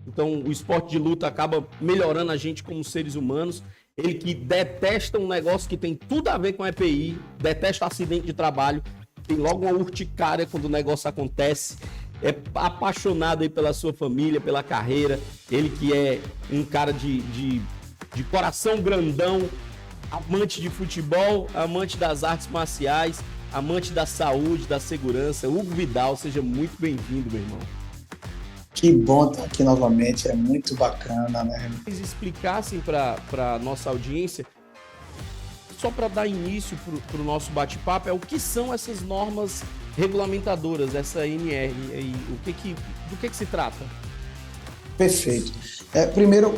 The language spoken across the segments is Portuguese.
Então, o esporte de luta acaba melhorando a gente como seres humanos. Ele que detesta um negócio que tem tudo a ver com EPI, detesta acidente de trabalho, tem logo uma urticária quando o negócio acontece, é apaixonado aí pela sua família, pela carreira. Ele que é um cara de coração grandão, amante de futebol, amante das artes marciais, amante da saúde, da segurança. Hugo Vidal, seja muito bem-vindo, meu irmão. Que bom estar aqui novamente, é muito bacana, né? Vocês explicassem para a nossa audiência, só para dar início para o nosso bate-papo, o que são essas normas regulamentadoras, essa NR, aí, do que se trata? Perfeito. Primeiro,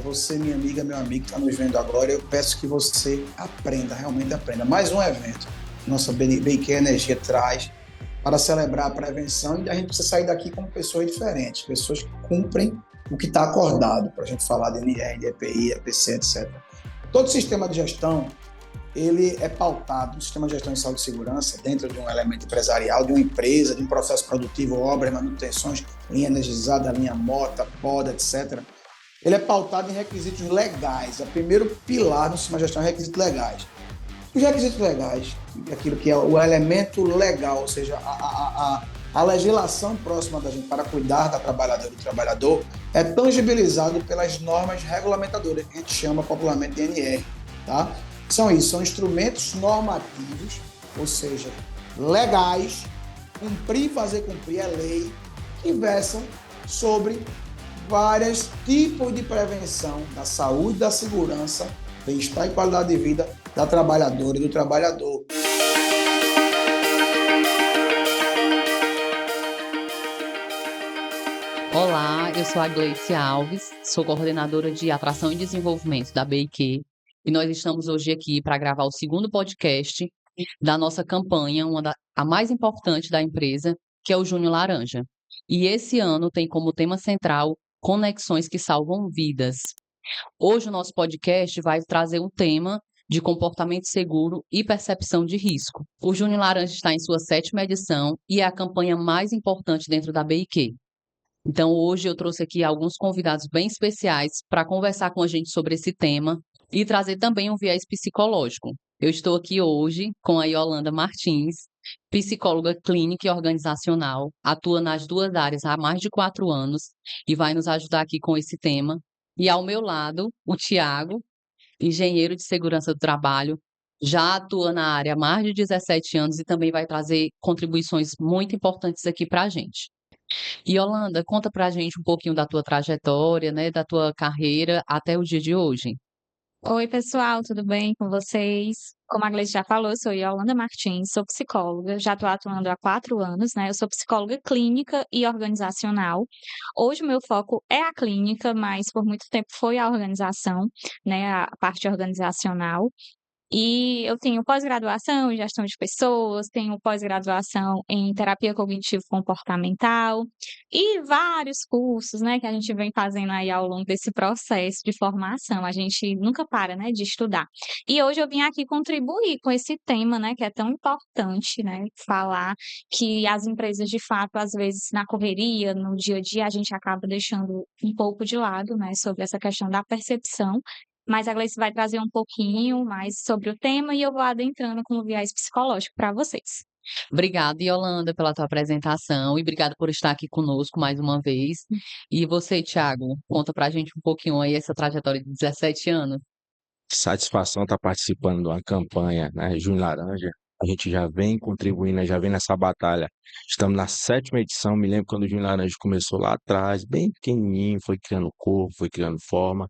você, minha amiga, meu amigo que está nos vendo agora, eu peço que você aprenda, realmente aprenda. Mais um evento, nossa BK Energia traz para celebrar a prevenção, e a gente precisa sair daqui como pessoas diferentes, pessoas que cumprem o que está acordado, para a gente falar de NR, de EPI, EPC, etc. Todo sistema de gestão, ele é pautado, o sistema de gestão de saúde e segurança, dentro de um elemento empresarial, de uma empresa, de um processo produtivo, obras, manutenções, linha energizada, linha morta, poda, etc. Ele é pautado em requisitos legais. O primeiro pilar do sistema de gestão é requisitos legais. Os requisitos legais, aquilo que é o elemento legal, ou seja, a legislação próxima da gente para cuidar da trabalhadora e do trabalhador, é tangibilizado pelas normas regulamentadoras, que a gente chama popularmente de NR. Tá? São instrumentos normativos, ou seja, legais, cumprir e fazer cumprir a lei, que versam sobre vários tipos de prevenção da saúde, da segurança, bem-estar e qualidade de vida da trabalhadora e do trabalhador. Olá, eu sou a Gleice Alves, sou coordenadora de Atração e Desenvolvimento da BIQ, e nós estamos hoje aqui para gravar o segundo podcast da nossa campanha, a mais importante da empresa, que é o Junho Laranja. E esse ano tem como tema central Conexões que Salvam Vidas. Hoje o nosso podcast vai trazer um tema de comportamento seguro e percepção de risco. O Junho Laranja está em sua 7ª edição e é a campanha mais importante dentro da BIQ. Então, hoje eu trouxe aqui alguns convidados bem especiais para conversar com a gente sobre esse tema e trazer também um viés psicológico. Eu estou aqui hoje com a Yolanda Martins, psicóloga clínica e organizacional, atua nas duas áreas há mais de 4 anos e vai nos ajudar aqui com esse tema. E ao meu lado, o Tiago, engenheiro de segurança do trabalho, já atua na área há mais de 17 anos e também vai trazer contribuições muito importantes aqui para a gente. E Yolanda, conta pra gente um pouquinho da tua trajetória, né, da tua carreira até o dia de hoje. Oi, pessoal, tudo bem com vocês? Como a Gleice já falou, eu sou Yolanda Martins, sou psicóloga, já estou atuando há 4 anos, né? Eu sou psicóloga clínica e organizacional. Hoje o meu foco é a clínica, mas por muito tempo foi a organização, né? A parte organizacional. E eu tenho pós-graduação em gestão de pessoas, tenho pós-graduação em terapia cognitivo-comportamental e vários cursos, né, que a gente vem fazendo aí ao longo desse processo de formação. A gente nunca para, né, de estudar. E hoje eu vim aqui contribuir com esse tema, né, que é tão importante, né, falar que as empresas, de fato, às vezes na correria, no dia a dia, a gente acaba deixando um pouco de lado, né, sobre essa questão da percepção. Mas a Gleice vai trazer um pouquinho mais sobre o tema e eu vou adentrando com o viés psicológico para vocês. Obrigada, Yolanda, pela tua apresentação e obrigada por estar aqui conosco mais uma vez. E você, Thiago, conta pra gente um pouquinho aí essa trajetória de 17 anos. Satisfação estar participando de uma campanha, né, Junho Laranja. A gente já vem contribuindo, já vem nessa batalha. Estamos na 7ª edição. Me lembro quando o Junho Laranja começou lá atrás, bem pequenininho, foi criando corpo, foi criando forma.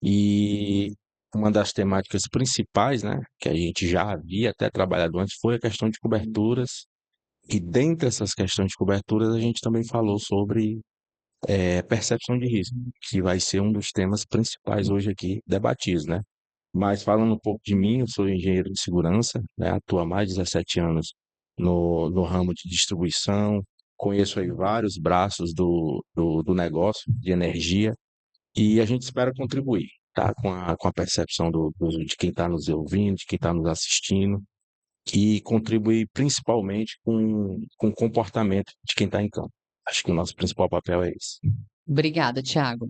E uma das temáticas principais, né, que a gente já havia até trabalhado antes, foi a questão de coberturas. E dentre essas questões de coberturas, a gente também falou sobre percepção de risco, que vai ser um dos temas principais hoje aqui debatidos, né? Mas falando um pouco de mim, eu sou engenheiro de segurança, né, atuo há mais de 17 anos no ramo de distribuição, conheço aí vários braços do negócio de energia, e a gente espera contribuir, tá? Com a percepção de quem está nos ouvindo, de quem está nos assistindo, e contribuir principalmente com o comportamento de quem está em campo. Acho que o nosso principal papel é esse. Obrigada, Thiago.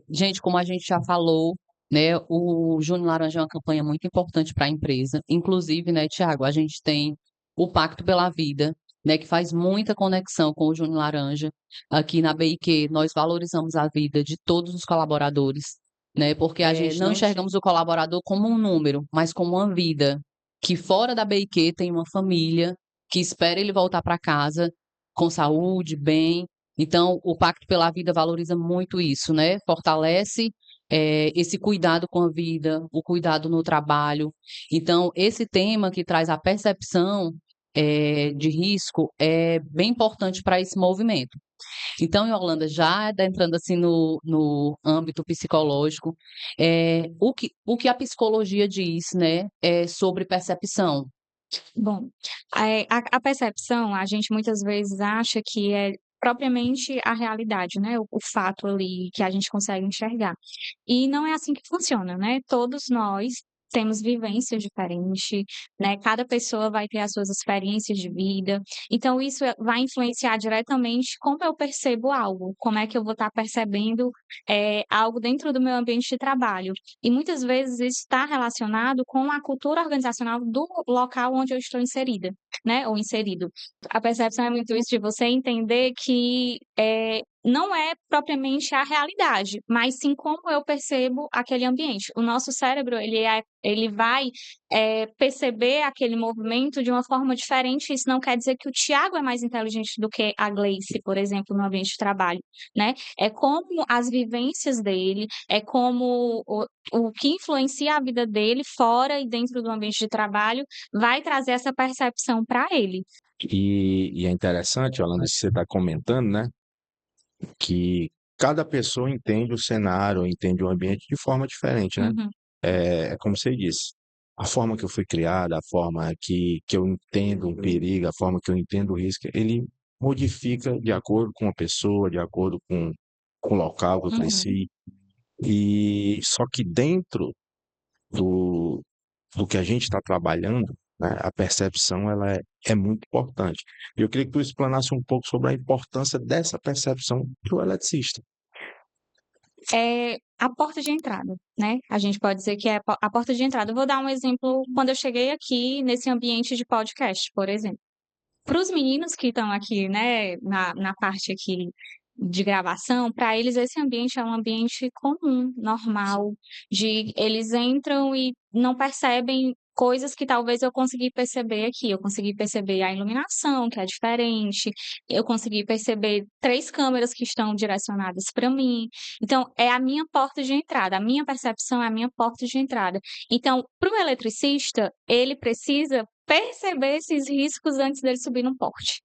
Gente, como a gente já falou, né, o Júnior Laranja é uma campanha muito importante para a empresa. Inclusive, né, Thiago, a gente tem o Pacto pela Vida, né, que faz muita conexão com o Júnior Laranja. Aqui na BIQ, nós valorizamos a vida de todos os colaboradores, né, porque a gente não enxergamos o colaborador como um número, mas como uma vida, que fora da BIQ tem uma família que espera ele voltar para casa com saúde, bem. Então, o Pacto pela Vida valoriza muito isso, né? Fortalece esse cuidado com a vida, o cuidado no trabalho. Então, esse tema que traz a percepção de risco é bem importante para esse movimento. Então, Yolanda, já entrando assim no âmbito psicológico, o que a psicologia diz, né, sobre percepção? Bom, a percepção, a gente muitas vezes acha que é propriamente a realidade, né? O fato ali que a gente consegue enxergar. E não é assim que funciona, né? Todos nós temos vivências diferentes, né? Cada pessoa vai ter as suas experiências de vida. Então, isso vai influenciar diretamente como eu percebo algo, como é que eu vou estar percebendo algo dentro do meu ambiente de trabalho. E muitas vezes isso está relacionado com a cultura organizacional do local onde eu estou inserida, né? Ou inserido. A percepção é muito isso de você entender que não é propriamente a realidade, mas sim como eu percebo aquele ambiente. O nosso cérebro, ele vai perceber aquele movimento de uma forma diferente. Isso não quer dizer que o Tiago é mais inteligente do que a Gleice, por exemplo, no ambiente de trabalho, né? É como as vivências dele, é como o que influencia a vida dele fora e dentro do ambiente de trabalho vai trazer essa percepção para ele. E é interessante, Yolanda, isso que você está comentando, né? Que cada pessoa entende o cenário, entende o ambiente de forma diferente, né? Uhum. É como você disse, a forma que eu fui criada, a forma que eu entendo o perigo, a forma que eu entendo o risco, ele modifica de acordo com a pessoa, de acordo com o local que eu Uhum. cresci. E só que dentro do, do que a gente está trabalhando, né, a percepção ela é muito importante. E eu queria que tu explanasse um pouco sobre a importância dessa percepção para o eletricista. É a porta de entrada, né? A gente pode dizer que é a porta de entrada. Eu vou dar um exemplo quando eu cheguei aqui nesse ambiente de podcast, por exemplo. Para os meninos que estão aqui, né, na parte aqui de gravação, para eles esse ambiente é um ambiente comum, normal, de eles entram e não percebem coisas que talvez eu consegui perceber aqui. Eu consegui perceber a iluminação, que é diferente, eu consegui perceber 3 câmeras que estão direcionadas para mim. Então, é a minha porta de entrada, a minha percepção é a minha porta de entrada. Então, para o eletricista, ele precisa perceber esses riscos antes dele subir no porte,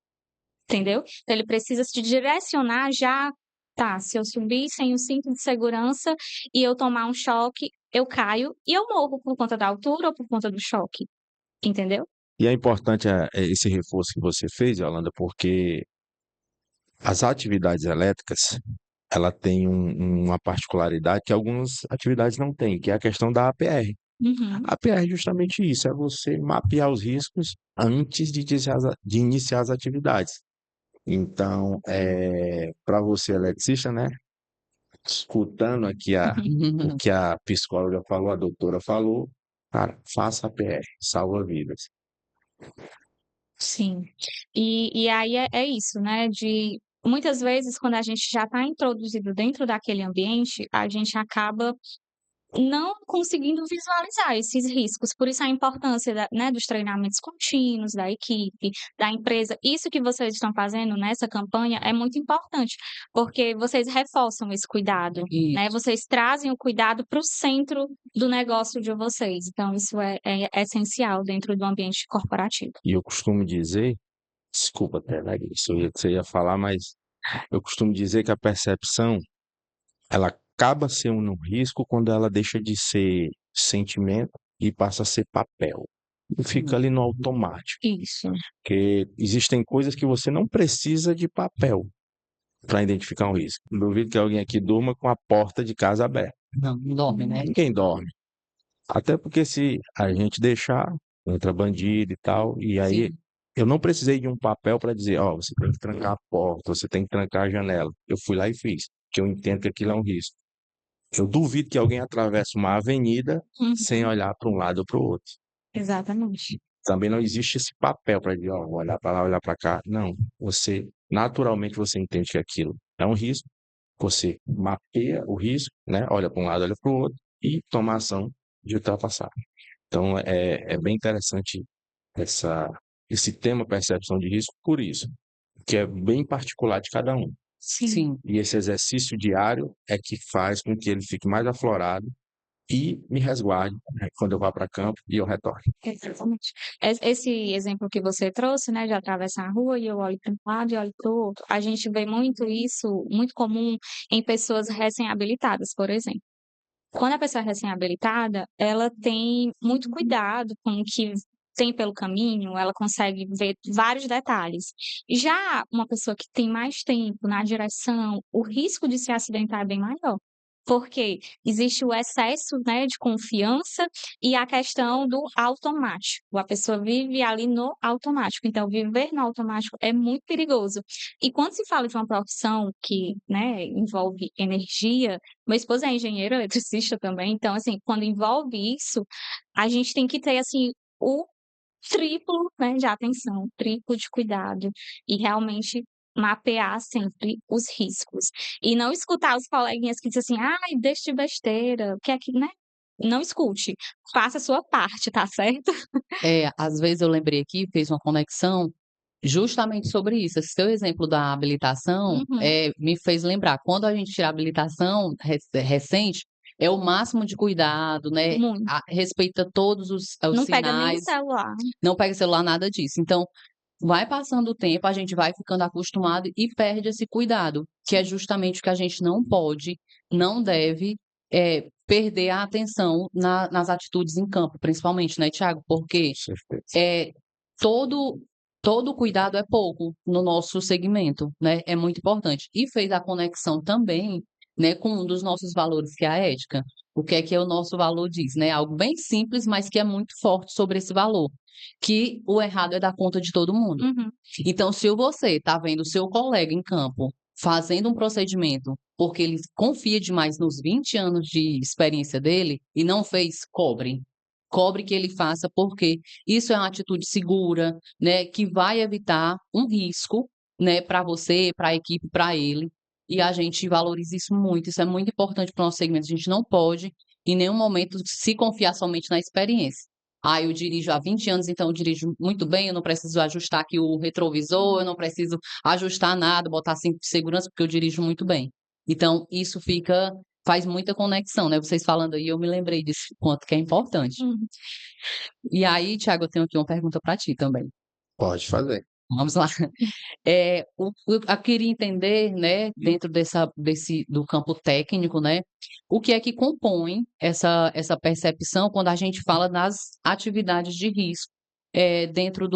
entendeu? Então ele precisa se direcionar já, tá, se eu subir sem o cinto de segurança e eu tomar um choque, eu caio e eu morro por conta da altura ou por conta do choque, entendeu? E é importante esse reforço que você fez, Yolanda, porque as atividades elétricas, ela tem uma particularidade que algumas atividades não têm, que é a questão da APR. Uhum. A APR é justamente isso, é você mapear os riscos antes de iniciar as atividades. Então, para você eletricista, né, escutando aqui o que a psicóloga falou, a doutora falou, cara, faça APR, salva vidas. Sim. E aí é isso, né? De muitas vezes, quando a gente já está introduzido dentro daquele ambiente, a gente acaba não conseguindo visualizar esses riscos. Por isso a importância né, dos treinamentos contínuos, da equipe, da empresa. Isso que vocês estão fazendo nessa campanha é muito importante, porque vocês reforçam esse cuidado, né? Vocês trazem o cuidado para o centro do negócio de vocês. Então, isso é essencial dentro do ambiente corporativo. E eu costumo dizer, desculpa até, né, isso você ia falar, mas eu costumo dizer que a percepção, ela acaba sendo um risco quando ela deixa de ser sentimento e passa a ser papel. E fica ali no automático. Isso. Porque existem coisas que você não precisa de papel para identificar um risco. Duvido que alguém aqui durma com a porta de casa aberta. Não dorme, né? Ninguém dorme. Até porque se a gente deixar, entra bandido e tal, e aí Sim. Eu não precisei de um papel para dizer, ó, você tem que trancar a porta, você tem que trancar a janela. Eu fui lá e fiz, porque eu entendo que aquilo é um risco. Eu duvido que alguém atravesse uma avenida sem Uhum, olhar para um lado ou para o outro. exatamente. Também não existe esse papel para dizer, ó, vou olhar para lá, olhar para cá. Não, naturalmente você entende que aquilo é um risco, você mapeia o risco, né? Olha para um lado, olha para o outro e toma ação de ultrapassar. Então, é bem interessante essa, esse tema percepção de risco por isso, que é bem particular de cada um. Sim. Sim. E esse exercício diário é que faz com que ele fique mais aflorado e me resguarde, né, quando eu vá para campo e eu retorno. Exatamente. Esse exemplo que você trouxe, né, de atravessar a rua e eu olho para um lado e olho para o outro, a gente vê muito isso, muito comum em pessoas recém-habilitadas, por exemplo. Quando a pessoa é recém-habilitada, ela tem muito cuidado com o que tem pelo caminho, ela consegue ver vários detalhes. Já uma pessoa que tem mais tempo na direção, o risco de se acidentar é bem maior. Porque existe o excesso, né, de confiança e a questão do automático. A pessoa vive ali no automático. Então, viver no automático é muito perigoso. E quando se fala de uma profissão que, né, envolve energia, meu esposo é engenheiro eletricista também, então, assim, quando envolve isso, a gente tem que ter, assim, o triplo, né, de atenção, triplo de cuidado e realmente mapear sempre os riscos. E não escutar os coleguinhas que dizem assim: "Ai, deixa de besteira", o que é que, né? Não escute, faça a sua parte, tá certo? Às vezes eu lembrei aqui, fez uma conexão justamente sobre isso. Esse seu exemplo da habilitação, Uhum. me fez lembrar, quando a gente tira a habilitação recente, é o máximo de cuidado, né, Muito. respeita todos os Não pega nem o sinais, celular. não pega celular, nada disso. Então, vai passando o tempo, a gente vai ficando acostumado e perde esse cuidado, que é justamente o que a gente não pode, não deve, perder a atenção nas atitudes em campo, principalmente, né, Thiago? Porque Com certeza. é, todo cuidado é pouco no nosso segmento, né, é muito importante. E fez a conexão também, né, com um dos nossos valores, que é a ética. O que é o nosso valor diz, né, algo bem simples, mas que é muito forte sobre esse valor, que o errado é dar conta de todo mundo. Uhum. Então, se você está vendo o seu colega em campo fazendo um procedimento porque ele confia demais nos 20 anos de experiência dele e não fez, cobre. Cobre que ele faça, porque isso é uma atitude segura, né, que vai evitar um risco, né, para você, para a equipe, para ele. E a gente valoriza isso é muito importante para o nosso segmento. A gente não pode, em nenhum momento, se confiar somente na experiência. Ah, eu dirijo há 20 anos, então eu dirijo muito bem, eu não preciso ajustar aqui o retrovisor, eu não preciso ajustar nada, botar cinto de segurança, porque eu dirijo muito bem. Então, isso faz muita conexão, né? Vocês falando aí, eu me lembrei desse ponto que é importante. Uhum. E aí, Thiago, eu tenho aqui uma pergunta para ti também. Pode fazer. Vamos lá. Eu queria entender, né, dentro do campo técnico, né, o que é que compõe essa percepção quando a gente fala nas atividades de risco, dentro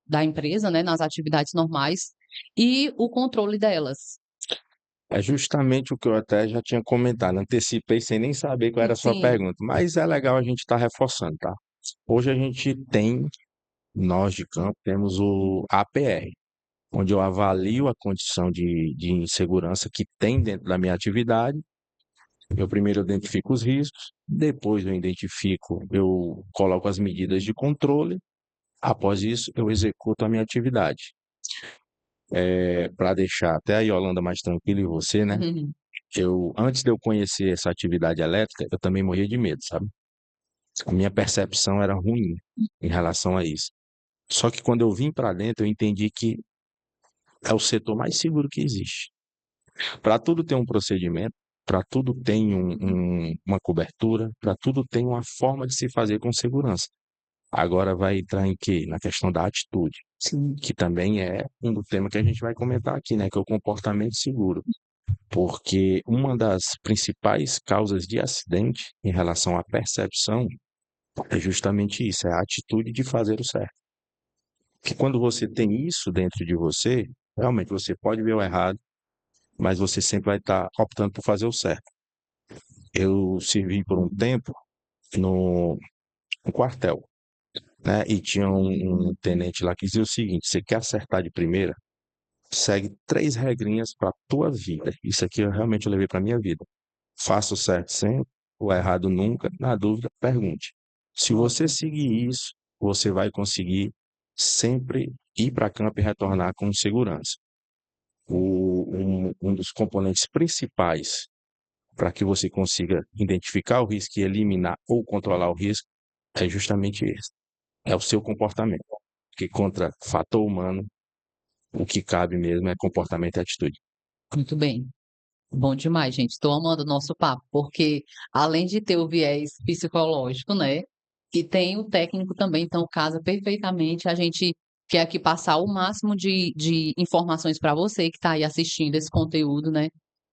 da empresa, né, nas atividades normais, e o controle delas. É justamente o que eu até já tinha comentado, antecipei sem nem saber qual era a sua Sim, pergunta, mas é legal a gente estar reforçando, tá? Hoje a gente tem, nós de campo, temos o APR, onde eu avalio a condição de insegurança que tem dentro da minha atividade. Eu primeiro identifico os riscos, depois eu coloco as medidas de controle, após isso eu executo a minha atividade. Para deixar até a Yolanda mais tranquila e você, né? Antes de eu conhecer essa atividade elétrica, eu também morria de medo, sabe? A minha percepção era ruim em relação a isso. Só que quando eu vim para dentro, eu entendi que é o setor mais seguro que existe. Para tudo tem um procedimento, para tudo tem uma cobertura, para tudo tem uma forma de se fazer com segurança. Agora vai entrar em quê? Na questão da atitude, que também é um tema que a gente vai comentar aqui, né? Que é o comportamento seguro. Porque uma das principais causas de acidente em relação à percepção é justamente isso, é a atitude de fazer o certo. Que quando você tem isso dentro de você, realmente você pode ver o errado, mas você sempre vai estar optando por fazer o certo. Eu servi por um tempo no quartel. né? E tinha um tenente lá que dizia o seguinte: você quer acertar de primeira? Segue 3 regrinhas para tua vida. Isso aqui eu realmente levei para minha vida. Faça o certo sempre, o errado nunca. Na dúvida, pergunte. Se você seguir isso, você vai conseguir sempre ir para campo e retornar com segurança. Um dos componentes principais para que você consiga identificar o risco e eliminar ou controlar o risco é justamente esse. É o seu comportamento. Porque contra fator humano, o que cabe mesmo é comportamento e atitude. Muito bem. Bom demais, gente. Estou amando o nosso papo, porque além de ter o viés psicológico, né? E tem o técnico também, então casa perfeitamente. A gente quer aqui passar o máximo de informações para você que está aí assistindo esse conteúdo, né?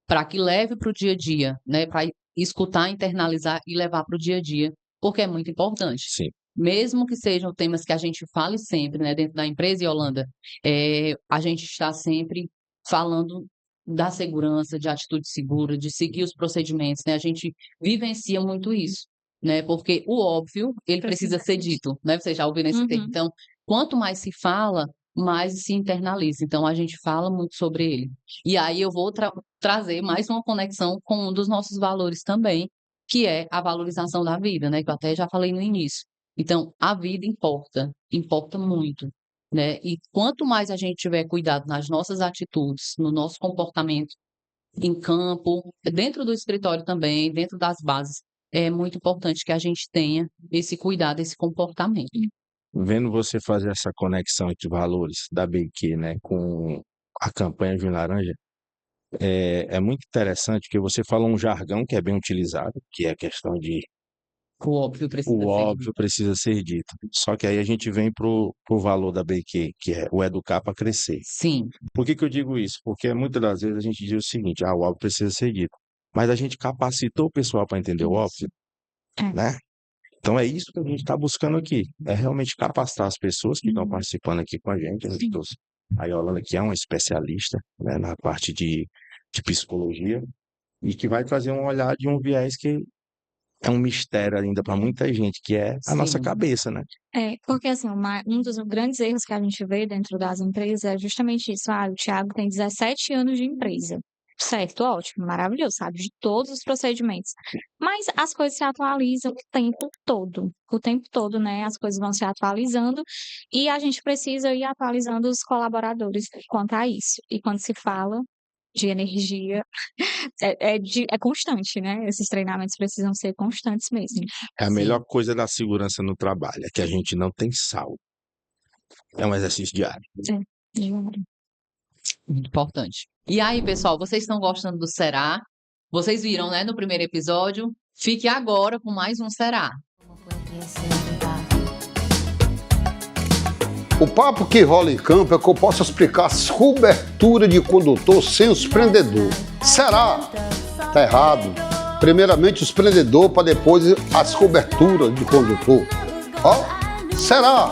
Para que leve para o dia a dia, né? Para escutar, internalizar e levar para o dia a dia, porque é muito importante. Sim. Mesmo que sejam temas que a gente fale sempre, né, dentro da empresa, Yolanda, a gente está sempre falando da segurança, de atitude segura, de seguir os procedimentos, né? A gente vivencia muito isso, né? Porque o óbvio, ele precisa ser dito, né? Você já ouviu nesse termo. Uhum. Então, quanto mais se fala, mais se internaliza. Então, a gente fala muito sobre ele. E aí eu vou trazer mais uma conexão com um dos nossos valores também, que é a valorização da vida, né? Que eu até já falei no início. Então, a vida importa, importa muito, né? E quanto mais a gente tiver cuidado nas nossas atitudes, no nosso comportamento em campo, dentro do escritório também, dentro das bases, é muito importante que a gente tenha esse cuidado, esse comportamento. Vendo você fazer essa conexão entre valores da BQ, né, com a campanha Junho Laranja, é muito interessante que você falou um jargão que é bem utilizado, que é a questão de O óbvio precisa o ser óbvio dito. precisa ser dito. Só que aí a gente vem pro valor da BQ, que é o educar para crescer. Sim, Por que que eu digo isso? Porque muitas das vezes a gente diz o seguinte: o óbvio precisa ser dito. Mas a gente capacitou o pessoal para entender o isso. óbvio, É. né? Então é isso que a gente está buscando aqui. É realmente capacitar as pessoas que estão participando aqui com a gente. A Yolanda, que é uma especialista, né, na parte de psicologia, e que vai trazer um olhar de um viés que é um mistério ainda para muita gente, que é a nossa Sim, cabeça, né? Porque assim, um dos grandes erros que a gente vê dentro das empresas é justamente isso. O Thiago tem 17 anos de empresa. Certo, ótimo, maravilhoso, sabe? De todos os procedimentos. Mas as coisas se atualizam o tempo todo. O tempo todo, né? As coisas vão se atualizando e a gente precisa ir atualizando os colaboradores quanto a isso. E quando se fala de energia, é constante, né? Esses treinamentos precisam ser constantes mesmo. É a sim. melhor coisa da segurança no trabalho, é que a gente não tem salvo. É um exercício diário. É, diário. Muito importante. E aí, pessoal, vocês estão gostando do Será? Vocês viram, né, no primeiro episódio? Fique agora com mais um Será. O papo que rola em campo é que eu posso explicar as coberturas de condutor sem os prendedor. Será? Tá errado. Primeiramente os prendedor, para depois as coberturas de condutor. Ó, será?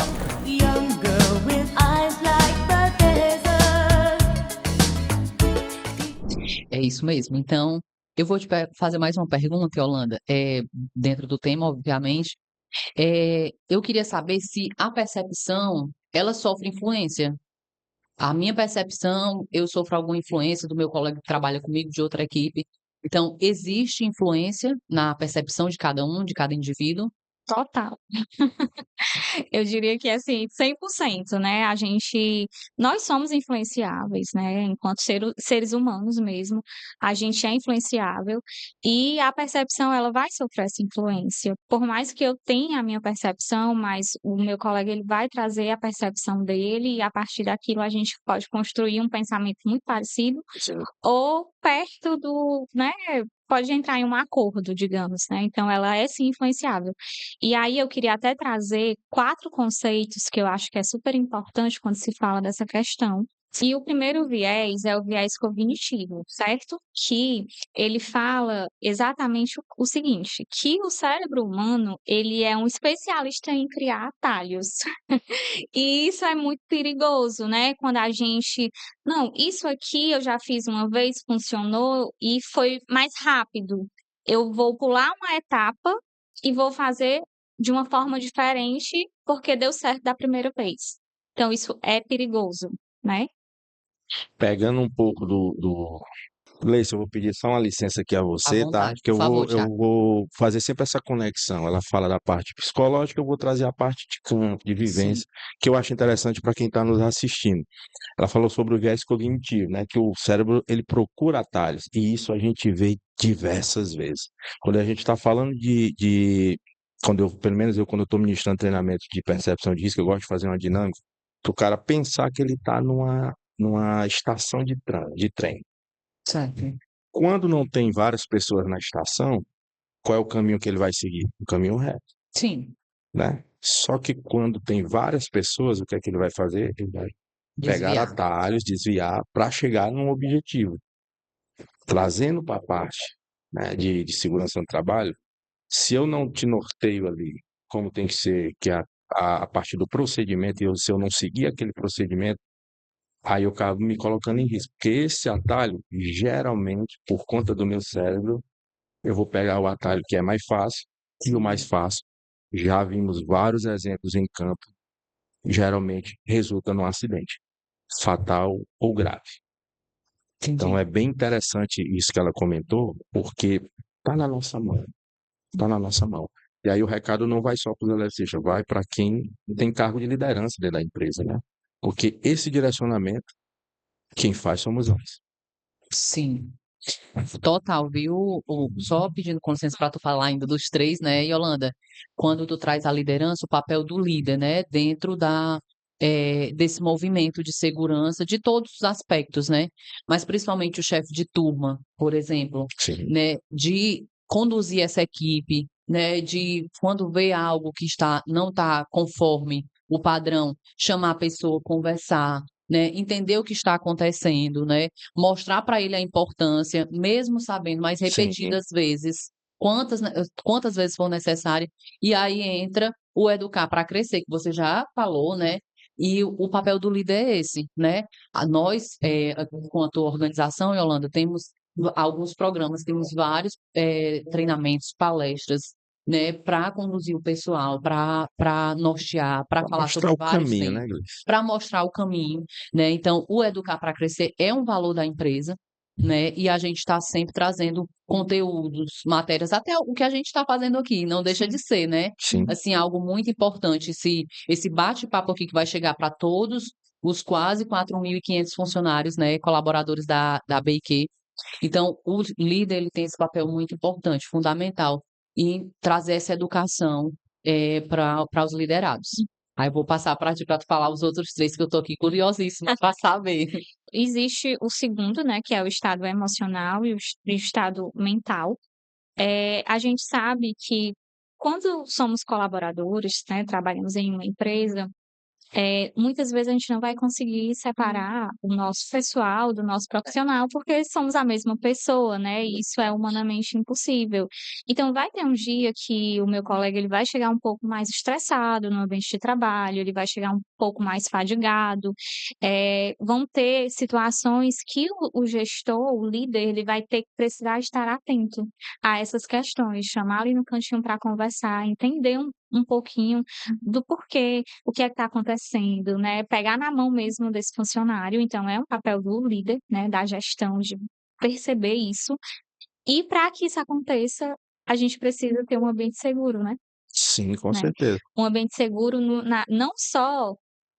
É isso mesmo. Então, eu vou te fazer mais uma pergunta, Yolanda, dentro do tema, obviamente. Eu queria saber se a percepção, ela sofre influência. A minha percepção, eu sofro alguma influência do meu colega que trabalha comigo, de outra equipe. Então, existe influência na percepção de cada um, de cada indivíduo? Total. Eu diria que assim, 100%, né? Nós somos influenciáveis, né? Enquanto seres humanos mesmo, a gente é influenciável e a percepção ela vai sofrer essa influência. Por mais que eu tenha a minha percepção, mas o meu colega ele vai trazer a percepção dele e a partir daquilo a gente pode construir um pensamento muito parecido ou perto do, né? Pode entrar em um acordo, digamos, né? Então, ela é sim influenciável. E aí, eu queria até trazer 4 conceitos que eu acho que é super importante quando se fala dessa questão. E o primeiro viés é o viés cognitivo, certo? Que ele fala exatamente o seguinte, que o cérebro humano, ele é um especialista em criar atalhos. E isso é muito perigoso, né? Quando a gente, não, isso aqui eu já fiz uma vez, funcionou e foi mais rápido. Eu vou pular uma etapa e vou fazer de uma forma diferente porque deu certo da primeira vez. Então, isso é perigoso, né? Pegando um pouco Gleice, eu vou pedir só uma licença aqui a À você, tá? vontade, Que por favor, eu Thiago. vou fazer sempre essa conexão. Ela fala da parte psicológica, eu vou trazer a parte de campo, de Sim, vivência, que eu acho interessante para quem está nos assistindo. Ela falou sobre o viés cognitivo, né? Que o cérebro ele procura atalhos, e isso a gente vê diversas vezes. Quando a gente está falando quando eu, pelo menos eu, quando eu estou ministrando treinamento de percepção de risco, eu gosto de fazer uma dinâmica, para o cara pensar que ele está numa estação de trem. certo. Quando não tem várias pessoas na estação, qual é o caminho que ele vai seguir? O caminho reto, Sim, né? Só que quando tem várias pessoas, o que é que ele vai fazer? Ele vai pegar desviar. atalhos, desviar para chegar num objetivo. Trazendo para a parte, né, de segurança no trabalho, se eu não te norteio ali como tem que ser, que é a partir do procedimento, e se eu não seguir aquele procedimento, aí eu acabo me colocando em risco. Porque esse atalho, geralmente, por conta do meu cérebro, eu vou pegar o atalho que é mais fácil, e o mais Sim, fácil, já vimos vários exemplos em campo, geralmente resulta num acidente, fatal ou grave. Então entendi. é bem interessante isso que ela comentou, porque está na nossa mão, está na nossa mão. E aí o recado não vai só para os eletricistas, vai para quem tem cargo de liderança dentro da empresa, né? Porque esse direcionamento, quem faz somos nós. Sim. Total, viu? Só pedindo consciência para tu falar ainda dos três, né, Yolanda? Quando tu traz a liderança, o papel do líder, né, dentro desse movimento de segurança, de todos os aspectos, né? Mas principalmente o chefe de turma, por exemplo, Sim, né, de conduzir essa equipe, né, de quando vê algo que não está conforme o padrão, chamar a pessoa, conversar, né, entender o que está acontecendo, né? Mostrar para ele a importância, mesmo sabendo, mais sim, repetidas vezes, quantas vezes for necessário, e aí entra o educar para crescer, que você já falou, né? E o papel do líder é esse, né? Nós, enquanto organização, Yolanda, temos alguns programas, temos vários treinamentos, palestras, né, para conduzir o pessoal, para nortear, para para falar mostrar sobre o vários caminho, temas, né, Gleice? para mostrar o caminho, né? Então, o Educar para Crescer é um valor da empresa, né? E a gente está sempre trazendo conteúdos, matérias, até o que a gente está fazendo aqui, não deixa de ser, né? Sim, Assim, algo muito importante, esse bate-papo aqui que vai chegar para todos os quase 4.500 funcionários, né, colaboradores da BIQ. Então, o líder ele tem esse papel muito importante, fundamental, em trazer essa educação para os liderados. Aí eu vou passar para ti para tu falar os outros três, que eu estou aqui curiosíssima para saber. Existe o segundo, né, que é o estado emocional e o estado mental. A gente sabe que quando somos colaboradores, né, trabalhamos em uma empresa, muitas vezes a gente não vai conseguir separar o nosso pessoal do nosso profissional, porque somos a mesma pessoa, né? E isso é humanamente impossível. Então, vai ter um dia que o meu colega ele vai chegar um pouco mais estressado no ambiente de trabalho, ele vai chegar um pouco mais fadigado. Vão ter situações que o gestor, o líder, ele vai ter que precisar estar atento a essas questões, chamar ele no cantinho para conversar, entender um pouquinho do porquê, o que é que está acontecendo, né? Pegar na mão mesmo desse funcionário. Então, é um papel do líder, né? Da gestão, de perceber isso. E para que isso aconteça, a gente precisa ter um ambiente seguro, sim, com né? certeza. Um ambiente seguro não só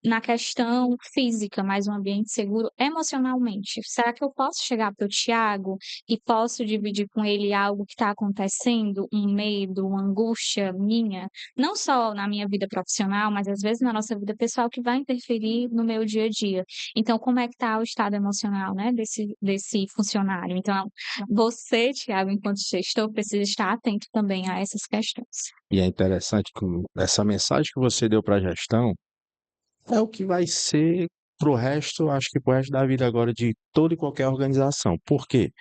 na questão física, mas um ambiente seguro emocionalmente. Será que eu posso chegar para o Tiago e posso dividir com ele algo que está acontecendo, um medo, uma angústia minha, não só na minha vida profissional, mas às vezes na nossa vida pessoal que vai interferir no meu dia a dia. Então, como é que está o estado emocional, né, desse funcionário? Então, você, Tiago, enquanto gestor, precisa estar atento também a essas questões. E é interessante que essa mensagem que você deu para a gestão é o que vai ser para o resto, acho que para o resto da vida agora de toda e qualquer organização. Por quê?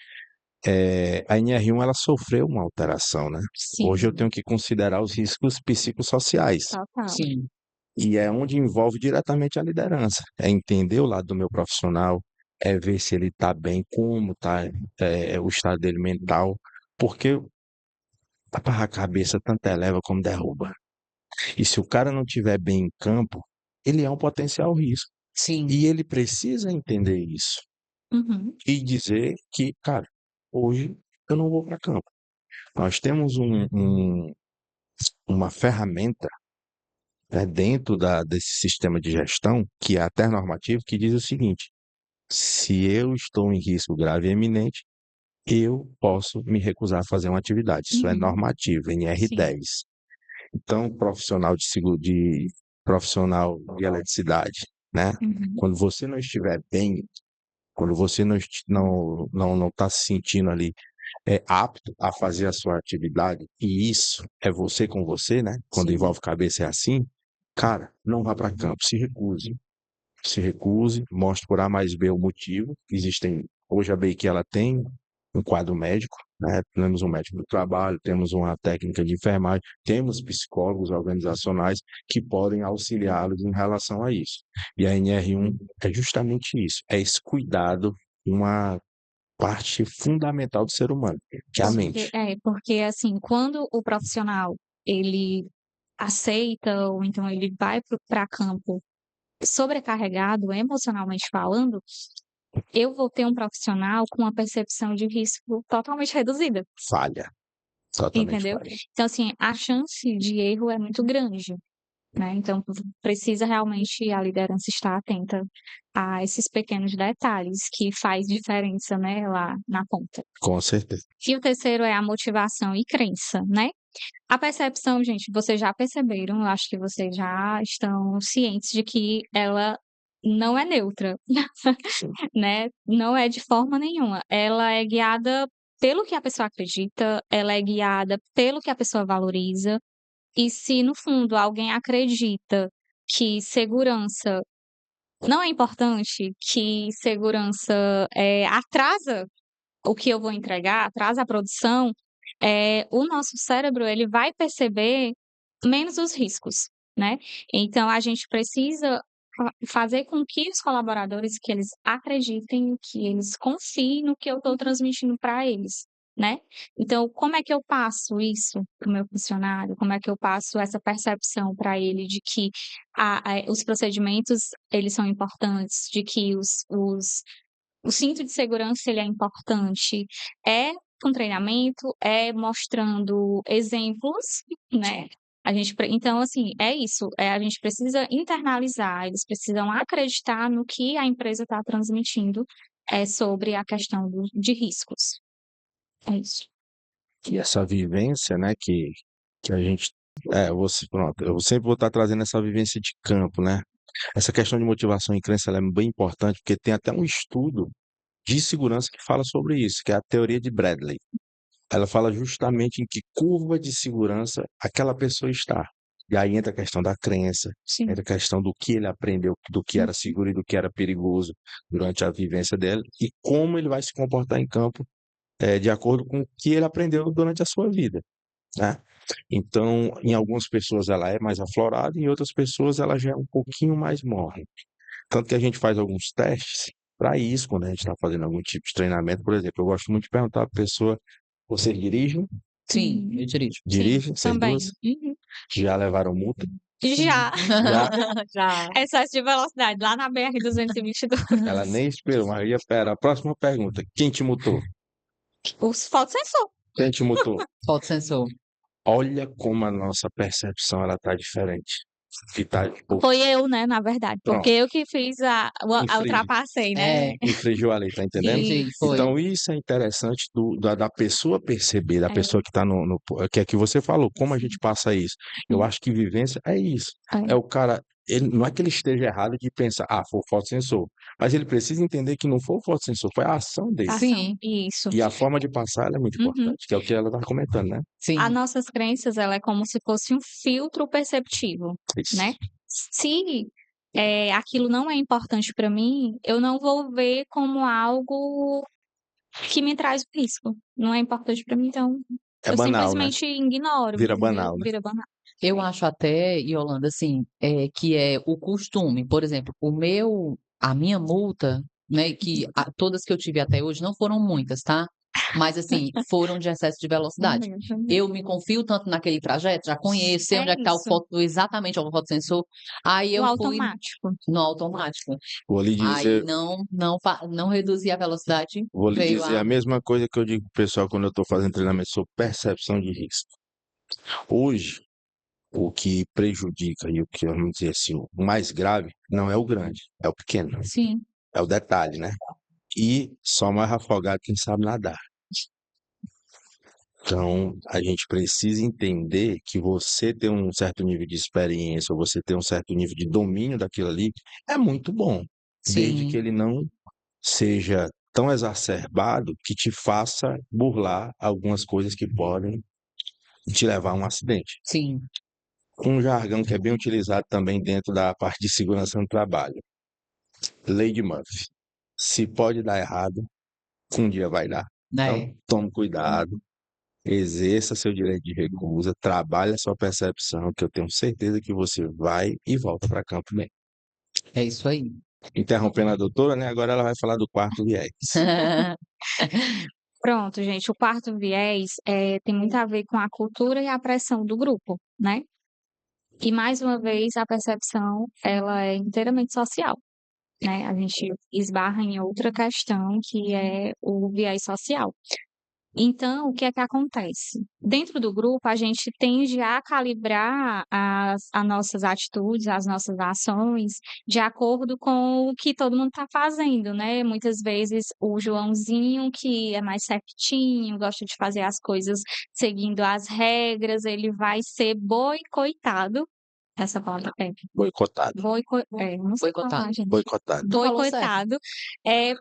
A NR1 ela sofreu uma alteração, né? Hoje eu Sim, tenho que considerar os riscos psicossociais. Total. sim, E é onde envolve diretamente a liderança. É entender o lado do meu profissional, é ver se ele está bem, como está o estado dele mental, porque tapa a cabeça tanto eleva como derruba. E se o cara não tiver bem em campo, ele é um potencial risco. Sim. E ele precisa entender isso Uhum. e dizer que, cara, hoje eu não vou para campo. Nós temos uma ferramenta, né, dentro desse sistema de gestão, que é a TER normativo, que diz o seguinte: se eu estou em risco grave e eminente, eu posso me recusar a fazer uma atividade. Isso é Uhum. normativo, NR10. Então, profissional de eletricidade, né? Uhum. Quando você não estiver bem, quando você não está se sentindo ali apto a fazer a sua atividade, e isso é você com você, né? Quando Sim. envolve cabeça é assim, cara, não vá para campo, se recuse. Se recuse, mostre por A mais B o motivo. Hoje a BIQ ela tem um quadro médico, né? Temos um médico do trabalho, temos uma técnica de enfermagem, temos psicólogos organizacionais que podem auxiliá-los em relação a isso. E a NR1 é justamente isso, é esse cuidado, uma parte fundamental do ser humano, que é a mente. Porque assim, quando o profissional ele aceita ou então ele vai para campo sobrecarregado emocionalmente falando, eu vou ter um profissional com uma percepção de risco totalmente reduzida, Falha, totalmente entendeu? falha. Então, assim, a chance de erro é muito grande, né? Então, precisa realmente a liderança estar atenta a esses pequenos detalhes que faz diferença, né, lá na ponta. Com certeza. E o terceiro é a motivação e crença, né? A percepção, gente, vocês já perceberam, eu acho que vocês já estão cientes de que ela não é neutra, Sim. né? Não é de forma nenhuma. Ela é guiada pelo que a pessoa acredita, ela é guiada pelo que a pessoa valoriza. E se, no fundo, alguém acredita que segurança não é importante, que segurança atrasa o que eu vou entregar, atrasa a produção, o nosso cérebro ele vai perceber menos os riscos, né? Então a gente precisa fazer com que os colaboradores que eles acreditem, que eles confiem no que eu estou transmitindo para eles, né? Então, como é que eu passo isso para o meu funcionário? Como é que eu passo essa percepção para ele de que os procedimentos eles são importantes, de que o cinto de segurança ele é importante, com treinamento, mostrando exemplos, né? Então, assim, é isso. A gente precisa internalizar, eles precisam acreditar no que a empresa está transmitindo sobre a questão de riscos. É isso. E essa vivência, né, que a gente. Pronto, eu sempre vou estar trazendo essa vivência de campo, né? Essa questão de motivação e crença ela é bem importante, porque tem até um estudo de segurança que fala sobre isso, que é a teoria de Bradley. Ela fala justamente em que curva de segurança aquela pessoa está. E aí entra a questão da crença, Sim. entra a questão do que ele aprendeu, do que era seguro e do que era perigoso durante a vivência dele, e como ele vai se comportar em campo de acordo com o que ele aprendeu durante a sua vida, né? Então, em algumas pessoas ela é mais aflorada, em outras pessoas ela já é um pouquinho mais morna. Tanto que a gente faz alguns testes para isso, quando a gente está fazendo algum tipo de treinamento. Por exemplo, eu gosto muito de perguntar para a pessoa: vocês dirigem? Sim, eu dirijo. Dirigem? Vocês Também. duas? Já levaram multa? Já. Já? Já. Excesso de velocidade, lá na BR-222. Ela nem esperou, Maria. Pera, a próxima pergunta: quem te multou? Os fotossensor. Quem te multou? Fotossensor. Olha como a nossa percepção ela tá diferente. Que tá, tipo, Foi eu, né, na verdade, porque pronto, eu que fiz a ultrapassei, né? infringiu a lei, tá entendendo? Entendi, foi. Então, isso é interessante da pessoa perceber, da pessoa que está que é que você falou, como a gente passa isso. Eu acho que vivência é isso. É o cara, não é que ele esteja errado de pensar, foi o fotossensor, mas ele precisa entender que não foi o fotossensor, foi a ação dele. Sim. Isso. E a forma de passar ela é muito importante, que é o que ela está comentando, né? Sim. As nossas crenças, ela é como se fosse um filtro perceptivo, Isso. né? Se aquilo não é importante para mim, eu não vou ver como algo que me traz risco. Não é importante para mim, então É eu banal, né? simplesmente ignoro. Vira entendeu? banal, né? Vira banal. Eu acho até, Yolanda, assim, que é o costume. Por exemplo, a minha multa, né, todas que eu tive até hoje não foram muitas, tá? Mas, assim, foram de excesso de velocidade. Eu me confio tanto naquele trajeto, já conheço, sei onde é que está exatamente o fotossensor. Aí O eu fui automático. no automático. Vou lhe Aí dizer, não reduzi a velocidade, vou lhe veio dizer a mesma coisa que eu digo pro pessoal quando eu estou fazendo treinamento sobre percepção de risco. Hoje, o que prejudica e o que, vamos dizer assim, o mais grave não é o grande, é o pequeno, Sim, é o detalhe, né? E só mais afogado quem sabe nadar. Então, a gente precisa entender que você ter um certo nível de experiência, ou você ter um certo nível de domínio daquilo ali, é muito bom, desde que sim, ele não seja tão exacerbado que te faça burlar algumas coisas que podem te levar a um acidente. sim. Um jargão que é bem utilizado também dentro da parte de segurança no trabalho. Lei de Murphy. Se pode dar errado, um dia vai dar. Então, É, tome cuidado, exerça seu direito de recusa, trabalhe a sua percepção, que eu tenho certeza que você vai e volta para campo bem. é isso aí. Interrompendo a doutora, né? Agora ela vai falar do quarto viés. Pronto, gente, o quarto viés tem muito a ver com a cultura e a pressão do grupo, né? E mais uma vez, a percepção, ela é inteiramente social, né? A gente esbarra em outra questão que é o viés social. Então, o que é que acontece? Dentro do grupo, a gente tende a calibrar as nossas atitudes, as nossas ações, de acordo com o que todo mundo está fazendo, né? Muitas vezes o Joãozinho, que é mais certinho, gosta de fazer as coisas seguindo as regras, ele vai ser boicotado. Essa palavra é Boicotado. não sei falar, gente. Boicotado. Tu falou certo. Boicotado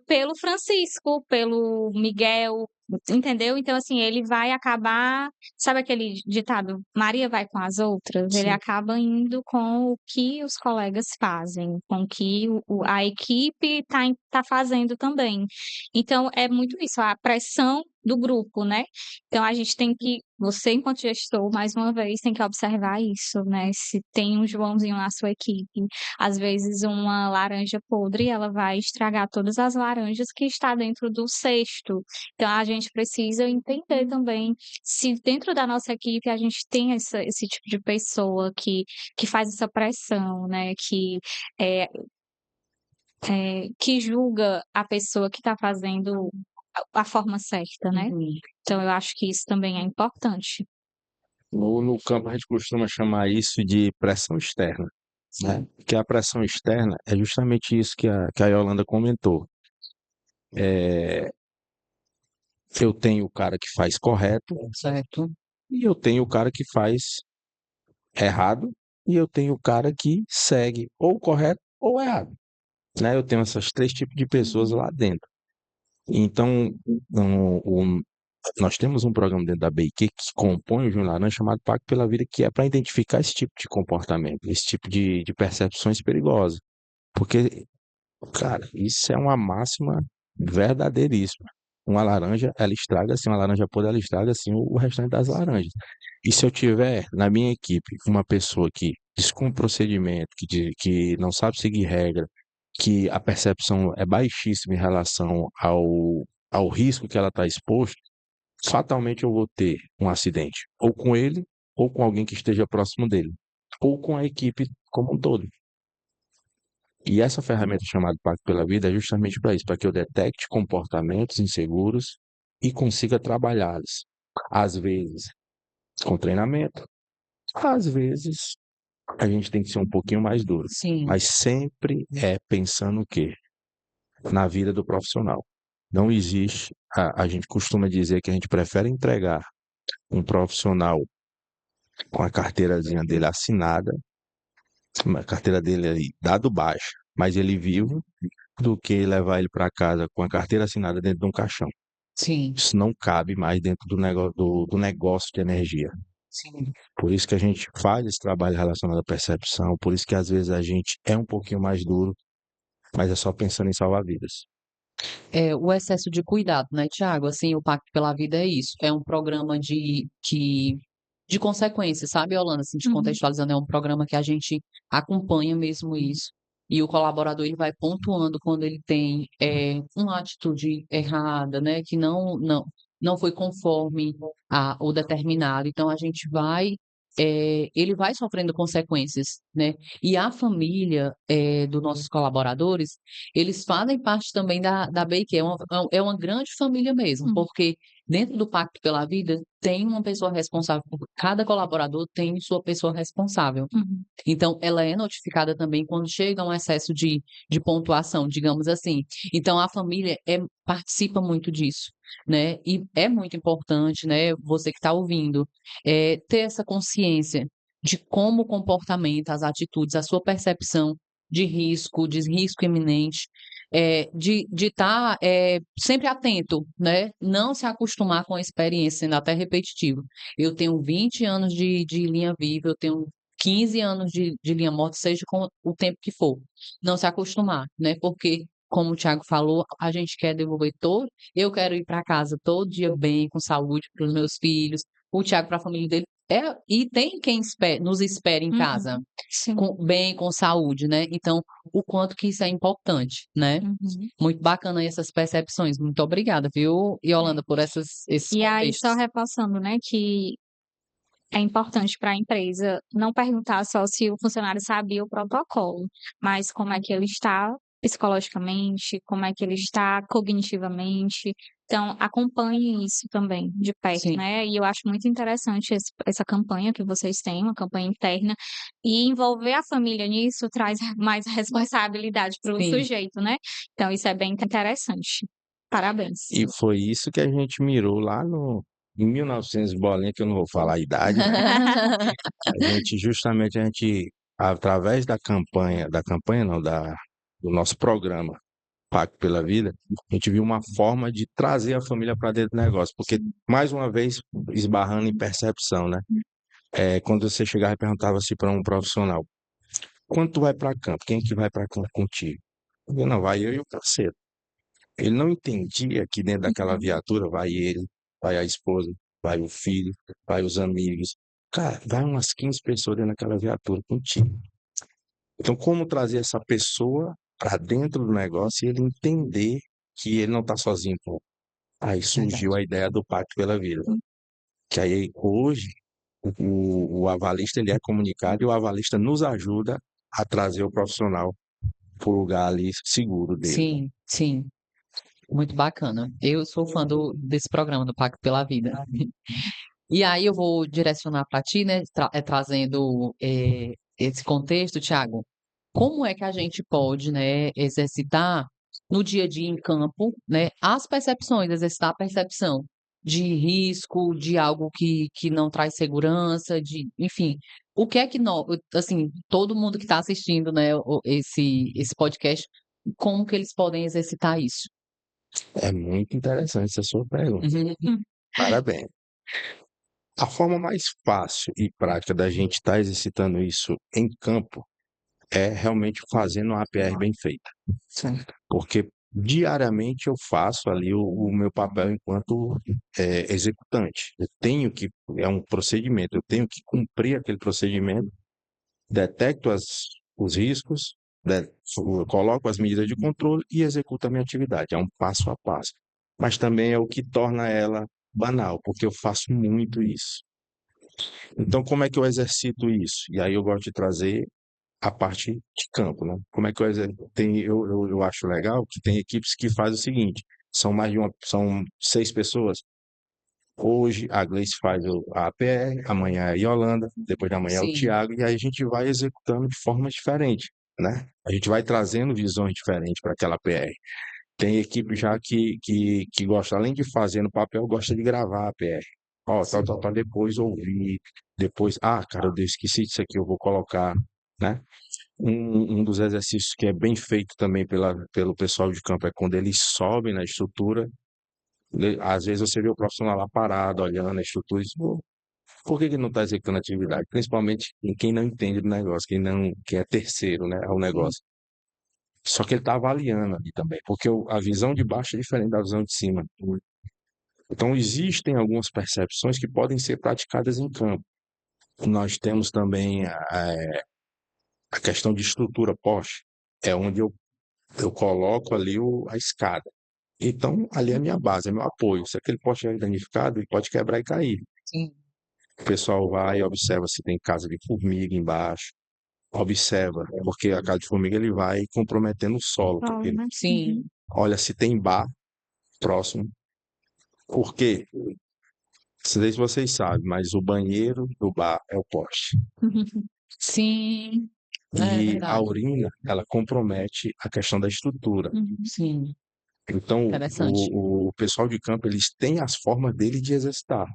pelo Francisco, pelo Miguel, entendeu? Então, assim, ele vai acabar, sabe aquele ditado, Maria vai com as outras? Ele Sim. acaba indo com o que os colegas fazem, com o que a equipe tá fazendo também. Então, é muito isso, a pressão do grupo, né? Então, a gente tem que, você enquanto gestor, mais uma vez, tem que observar isso, né? Se tem um Joãozinho na sua equipe, às vezes uma laranja podre, ela vai estragar todas as laranjas que está dentro do cesto. Então, a gente precisa entender também se dentro da nossa equipe a gente tem esse tipo de pessoa que faz essa pressão, né? Que julga a pessoa que está fazendo a forma certa, né? Uhum. Então, eu acho que isso também é importante. No campo a gente costuma chamar isso de pressão externa, né? Porque a pressão externa é justamente isso que a Yolanda comentou. Eu tenho o cara que faz correto Certo. e eu tenho o cara que faz errado e eu tenho o cara que segue ou correto ou errado, né? Eu tenho esses três tipos de pessoas lá dentro. Então, nós temos um programa dentro da BIQ que compõe o Júnior Laranja chamado Pacto pela Vida, que é para identificar esse tipo de comportamento, esse tipo de percepções perigosas. Porque, cara, isso é uma máxima verdadeiríssima. Uma laranja, ela estraga assim, uma laranja podre, ela estraga assim o restante das laranjas. E se eu tiver na minha equipe uma pessoa que descumpre procedimento, que não sabe seguir regra, que a percepção é baixíssima em relação ao risco que ela está exposto, fatalmente eu vou ter um acidente, ou com ele, ou com alguém que esteja próximo dele, ou com a equipe como um todo. E essa ferramenta chamada Pacto pela Vida é justamente para isso, para que eu detecte comportamentos inseguros e consiga trabalhá-los. Às vezes com treinamento, às vezes a gente tem que ser um pouquinho mais duro, Sim. mas sempre é pensando o quê? Na vida do profissional. Não existe, a gente costuma dizer que a gente prefere entregar um profissional com a carteirazinha dele assinada, a carteira dele ali dado baixa, mas ele vivo, do que levar ele para casa com a carteira assinada dentro de um caixão. Sim. Isso não cabe mais dentro do negócio de energia. Sim. Por isso que a gente faz esse trabalho relacionado à percepção, por isso que às vezes a gente é um pouquinho mais duro, mas é só pensando em salvar vidas. O excesso de cuidado, né, Tiago? Assim, o Pacto pela Vida é isso. É um programa de consequências, sabe, Yolanda? Assim, te Uhum. contextualizando, é um programa que a gente acompanha mesmo isso. E o colaborador ele vai pontuando quando ele tem uma atitude errada, né, que não foi conforme o determinado. Então a gente vai, ele vai sofrendo consequências, né? E a família dos nossos colaboradores, eles fazem parte também da BEIC, é uma grande família mesmo, Uhum. porque dentro do Pacto pela Vida tem uma pessoa responsável, cada colaborador tem sua pessoa responsável. Uhum. Então, ela é notificada também quando chega um excesso de pontuação, digamos assim. Então, a família participa muito disso, né? E é muito importante, né, você que está ouvindo, ter essa consciência de como o comportamento, as atitudes, a sua percepção de risco iminente, de estar sempre atento, né? Não se acostumar com a experiência, sendo até repetitivo. Eu tenho 20 anos de linha viva, eu tenho 15 anos de linha morta, seja com o tempo que for. Não se acostumar, né? Porque, como o Thiago falou, a gente quer devolver todo. Eu quero ir para casa todo dia bem, com saúde para os meus filhos. O Thiago para a família dele. E tem quem nos espere em casa, Sim. bem, com saúde, né? Então, o quanto que isso é importante, né? Uhum. Muito bacana aí essas percepções. Muito obrigada, viu, Yolanda, por esses E aí, só contextos. reforçando, né, que é importante para a empresa não perguntar só se o funcionário sabia o protocolo, mas como é que ele está psicologicamente, como é que ele está cognitivamente. Então, acompanhe isso também de perto, Sim, né? E eu acho muito interessante essa campanha que vocês têm, uma campanha interna, e envolver a família nisso traz mais responsabilidade para o sim. sujeito, né? Então, isso é bem interessante. Parabéns. E foi isso que a gente mirou lá em 1900 bolinha, que eu não vou falar a idade, né? A gente, através da campanha não, do nosso programa Pacto pela Vida, a gente viu uma forma de trazer a família para dentro do negócio, porque, mais uma vez, esbarrando em percepção, né? Quando você chegava e perguntava assim para um profissional, quando tu vai para campo, quem é que vai para campo contigo? Eu não, vai eu e o parceiro. Ele não entendia que dentro daquela viatura vai ele, vai a esposa, vai o filho, vai os amigos. Cara, vai umas 15 pessoas dentro daquela viatura contigo. Então, como trazer essa pessoa para dentro do negócio e ele entender que ele não está sozinho, pô. Aí surgiu Verdade. a ideia do Pacto pela Vida. Que aí, hoje, o avalista ele é comunicado e o avalista nos ajuda a trazer o profissional para o lugar ali seguro dele. Sim, sim. Muito bacana. Eu sou fã desse programa do Pacto pela Vida. E aí eu vou direcionar para ti, né, trazendo esse contexto, Thiago. Como é que a gente pode, né, exercitar no dia a dia em campo, né, as percepções, exercitar a percepção de risco, de algo que não traz segurança, enfim, o que é que nós, assim, todo mundo que está assistindo, né, esse podcast, como que eles podem exercitar isso? É muito interessante essa sua pergunta. Uhum. Parabéns. A forma mais fácil e prática da gente estar exercitando isso em campo é realmente fazendo uma APR bem feita. Sim. Porque diariamente eu faço ali o meu papel enquanto executante. É um procedimento, eu tenho que cumprir aquele procedimento, detecto os riscos, coloco as medidas de controle e executo a minha atividade. É um passo a passo. Mas também é o que torna ela banal, porque eu faço muito isso. Então, como é que eu exercito isso? E aí eu gosto de trazer a parte de campo, né? Como é que eu exercito? Eu acho legal que tem equipes que fazem o seguinte: são 6 pessoas. Hoje a Gleice faz a APR, amanhã é a Yolanda, depois de amanhã é o Sim. Thiago, e aí a gente vai executando de forma diferente, né? A gente vai trazendo visões diferentes para aquela APR. Tem equipe já que gosta, além de fazer no papel, gosta de gravar a APR. Ó, tal, depois ouvir, depois, cara, eu esqueci disso aqui, eu vou colocar, né? Um dos exercícios que é bem feito também pelo pessoal de campo é quando eles sobem na estrutura. Às vezes você vê o profissional lá parado, olhando a estrutura e diz, "Pô, por que que não está executando atividade?" Principalmente em quem não entende do negócio, quem é terceiro, né, ao negócio. Só que ele está avaliando ali também, porque a visão de baixo é diferente da visão de cima. Então, existem algumas percepções que podem ser praticadas em campo. Nós temos também a questão de estrutura poste. é onde eu coloco ali a escada. Então, ali é a minha base, é meu apoio. Se aquele poste é danificado, ele pode quebrar e cair. Sim. O pessoal vai e observa se tem casa de formiga embaixo, observa, porque a casa de formiga ele vai comprometendo o solo, porque ele Né? Sim. olha se tem bar próximo. Por quê? Não sei se vocês sabem, mas o banheiro do bar é o poste. Sim. É E a verdade. urina, ela compromete a questão da estrutura. Sim. Então, Interessante. o pessoal de campo, eles têm as formas dele de exercitar.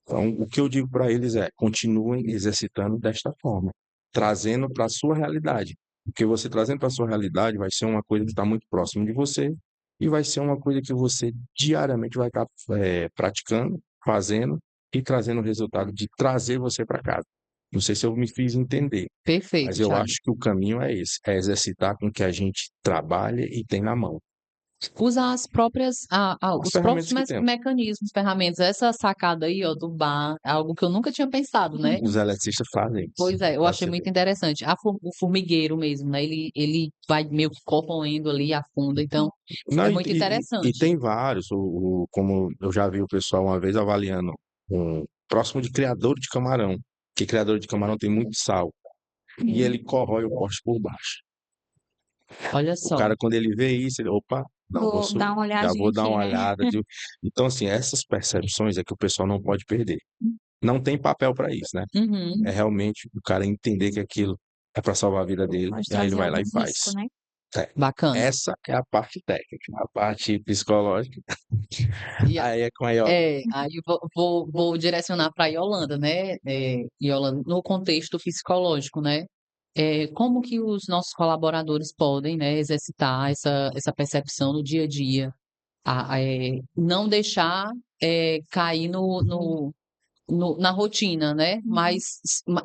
Então, o que eu digo para eles é, continuem exercitando desta forma, trazendo para a sua realidade. Porque você trazendo para a sua realidade vai ser uma coisa que está muito próximo de você e vai ser uma coisa que você diariamente vai estar praticando, fazendo e trazendo o resultado de trazer você para casa. Não sei se eu me fiz entender, Perfeito, mas eu Thiago. acho que o caminho é esse, é exercitar com o que a gente trabalha e tem na mão, Usar as próprias, as os próprios ferramentas que temos. mecanismos, ferramentas. Essa sacada aí, ó, do bar, é algo que eu nunca tinha pensado, né? Os eletricistas fazem isso, Pois é, eu para achei você muito ver. interessante. O formigueiro mesmo, né? Ele vai meio que corroendo ali, afunda. Então, Não, é muito e interessante. tem vários, como eu já vi o pessoal uma vez avaliando, próximo de criador de camarão, que criador de camarão tem muito sal, e ele corrói o poste por baixo. Olha O só. cara, quando ele vê isso, ele, opa, não, vou Vou dar uma já olhadinha vou dar aqui, uma né? olhada. Então, assim, essas percepções é que o pessoal não pode perder. Não tem papel para isso, né? Uhum. É realmente o cara entender que aquilo é para salvar a vida dele, Pode e aí ele trazer vai lá algum e risco, faz. né? Bacana. Essa é a parte técnica, a parte psicológica. E Aí é com a Yolanda. aí vou direcionar para a Yolanda, né? Yolanda, no contexto psicológico, né? Como que os nossos colaboradores podem, né, exercitar essa percepção no dia a dia, não deixar cair na rotina, né? Mas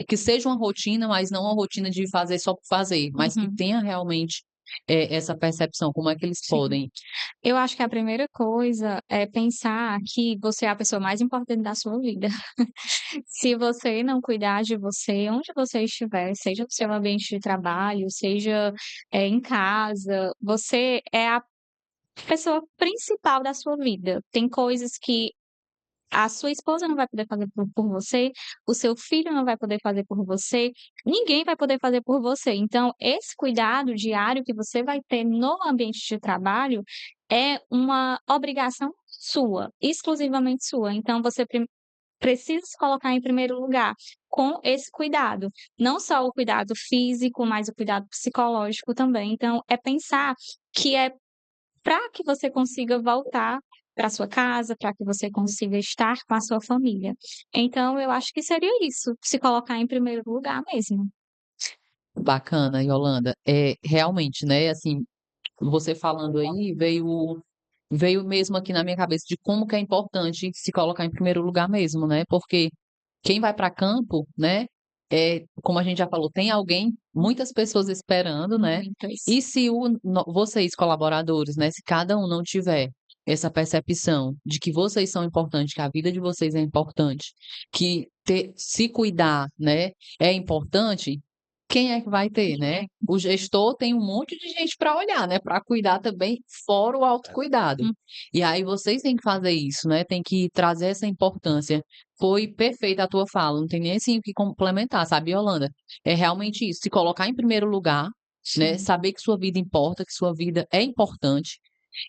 que seja uma rotina, mas não uma rotina de fazer só por fazer, mas que Uhum. tenha realmente essa percepção. Como é que eles Sim. podem? Eu acho que a primeira coisa é pensar que você é a pessoa mais importante da sua vida. Se você não cuidar de você, onde você estiver, seja no seu ambiente de trabalho, seja, em casa, você é a pessoa principal da sua vida. Tem coisas que a sua esposa não vai poder fazer por você, o seu filho não vai poder fazer por você, ninguém vai poder fazer por você. Então, esse cuidado diário que você vai ter no ambiente de trabalho é uma obrigação sua, exclusivamente sua. Então, você precisa se colocar em primeiro lugar com esse cuidado. Não só o cuidado físico, mas o cuidado psicológico também. Então, é pensar que é para que você consiga voltar para sua casa, para que você consiga estar com a sua família. Então eu acho que seria isso, se colocar em primeiro lugar mesmo. Bacana, Yolanda. Realmente, né? Assim, você falando aí veio mesmo aqui na minha cabeça de como que é importante se colocar em primeiro lugar mesmo, né? Porque quem vai para campo, né? Como a gente já falou, tem alguém, muitas pessoas esperando, né? Muitas. E se vocês, colaboradores, né? Se cada um não tiver essa percepção de que vocês são importantes, que a vida de vocês é importante, que se cuidar, né, é importante, quem é que vai ter, né? O gestor tem um monte de gente para olhar, né? Para cuidar também, fora o autocuidado. Hum. E aí vocês têm que fazer isso, né? Tem que trazer essa importância. Foi perfeita a tua fala, não tem nem assim o que complementar, sabe, Yolanda? É realmente isso, se colocar em primeiro lugar, né? Sim. Saber que sua vida importa, que sua vida é importante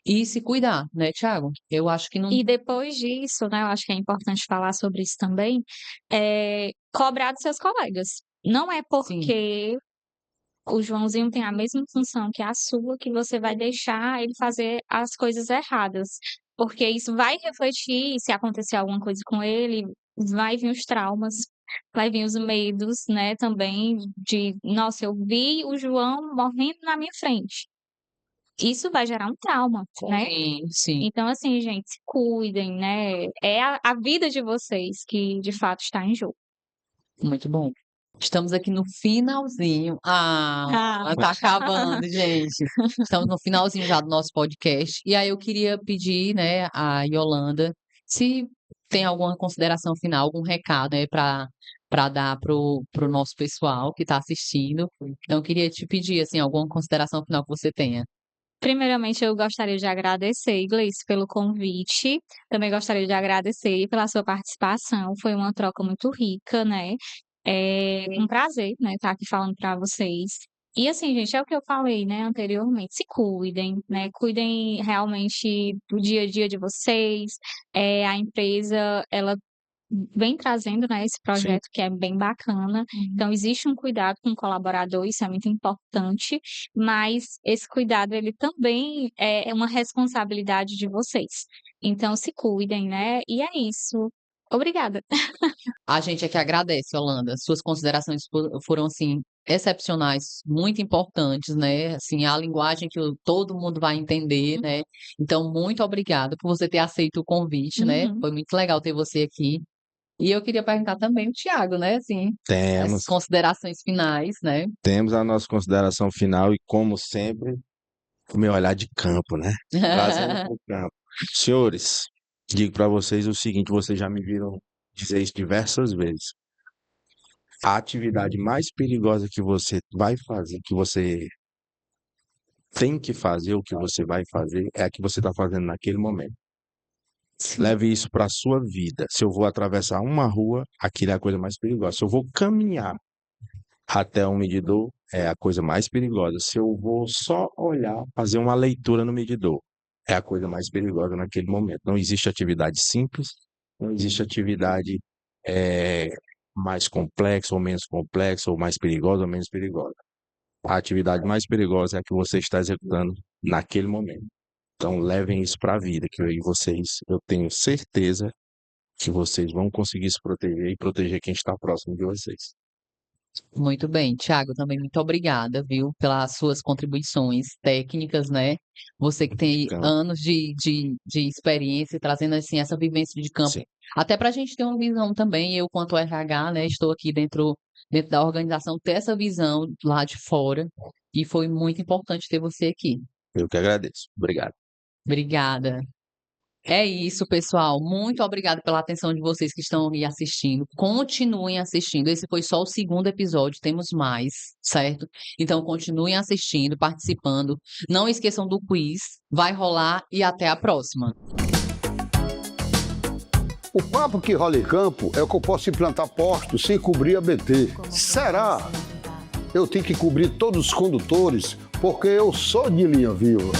e se cuidar, né, Thiago? Eu acho que não. E depois disso, né, eu acho que é importante falar sobre isso também, cobrar dos seus colegas. Não é Sim. porque o Joãozinho tem a mesma função que a sua que você vai deixar ele fazer as coisas erradas, porque isso vai refletir, se acontecer alguma coisa com ele, vai vir os traumas, vai vir os medos, né, também de: "Nossa, eu vi o João morrendo na minha frente". Isso vai gerar um trauma, né. Sim. Então, assim, gente, se cuidem, né, é a vida de vocês que de fato está em jogo. Muito bom. Estamos aqui no finalzinho. Ah. Tá acabando, gente. Estamos no finalzinho já do nosso podcast. E aí eu queria pedir, né, a Yolanda, se tem alguma consideração final, algum recado, né, para para dar pro nosso pessoal que está assistindo. Então, eu queria te pedir, assim, alguma consideração final que você tenha. Primeiramente, eu gostaria de agradecer, Gleice, pelo convite. Também gostaria de agradecer pela sua participação. Foi uma troca muito rica, né? É um prazer, né, estar aqui falando para vocês. E assim, gente, é o que eu falei, né, anteriormente. Se cuidem, né? Cuidem realmente do dia a dia de vocês. A empresa, ela vem trazendo, né, esse Sim, projeto que é bem bacana. Então, existe um cuidado com o colaborador, isso é muito importante, mas esse cuidado, ele também é uma responsabilidade de vocês. Então, se cuidem, né? E é isso. Obrigada. A gente é que agradece, Yolanda. Suas considerações foram, assim, excepcionais, muito importantes, né? Assim, a linguagem que todo mundo vai entender, né? Então, muito obrigada por você ter aceito o convite, né? Uhum. Foi muito legal ter você aqui. E eu queria perguntar também o Thiago, né? Assim, as temos, considerações finais, né? temos a nossa consideração final e, como sempre, o meu olhar de campo, né? Trazendo para o campo. Senhores, digo para vocês o seguinte, vocês já me viram dizer isso diversas vezes. A atividade mais perigosa que você vai fazer, que você tem que fazer, o que você vai fazer, é a que você está fazendo naquele momento. Leve isso para a sua vida. Se eu vou atravessar uma rua, aquilo é a coisa mais perigosa. Se eu vou caminhar até um medidor, é a coisa mais perigosa. Se eu vou só olhar, fazer uma leitura no medidor, é a coisa mais perigosa naquele momento. Não existe atividade simples, não existe atividade eh, mais complexa ou menos complexa, ou mais perigosa ou menos perigosa. A atividade mais perigosa é a que você está executando naquele momento. Então, levem isso para a vida, que eu e vocês, eu tenho certeza que vocês vão conseguir se proteger e proteger quem está próximo de vocês. Muito bem, Thiago, também muito obrigada, viu, pelas suas contribuições técnicas, né? Você que tem Campo. anos de experiência, trazendo, assim, essa vivência de campo. Sim, Até para a gente ter uma visão também, eu, quanto RH, né, estou aqui dentro da organização, ter essa visão lá de fora, e foi muito importante ter você aqui. eu que agradeço. Obrigado. Obrigada. É isso, pessoal. Muito obrigada pela atenção de vocês que estão aí assistindo. Continuem assistindo. Esse foi só o segundo episódio, temos mais, certo? Então, continuem assistindo, participando. Não esqueçam do quiz, vai rolar e até a próxima. O papo que rola em campo é que eu posso implantar postos sem cobrir a BT. Será? Eu tenho que cobrir todos os condutores porque eu sou de linha viva.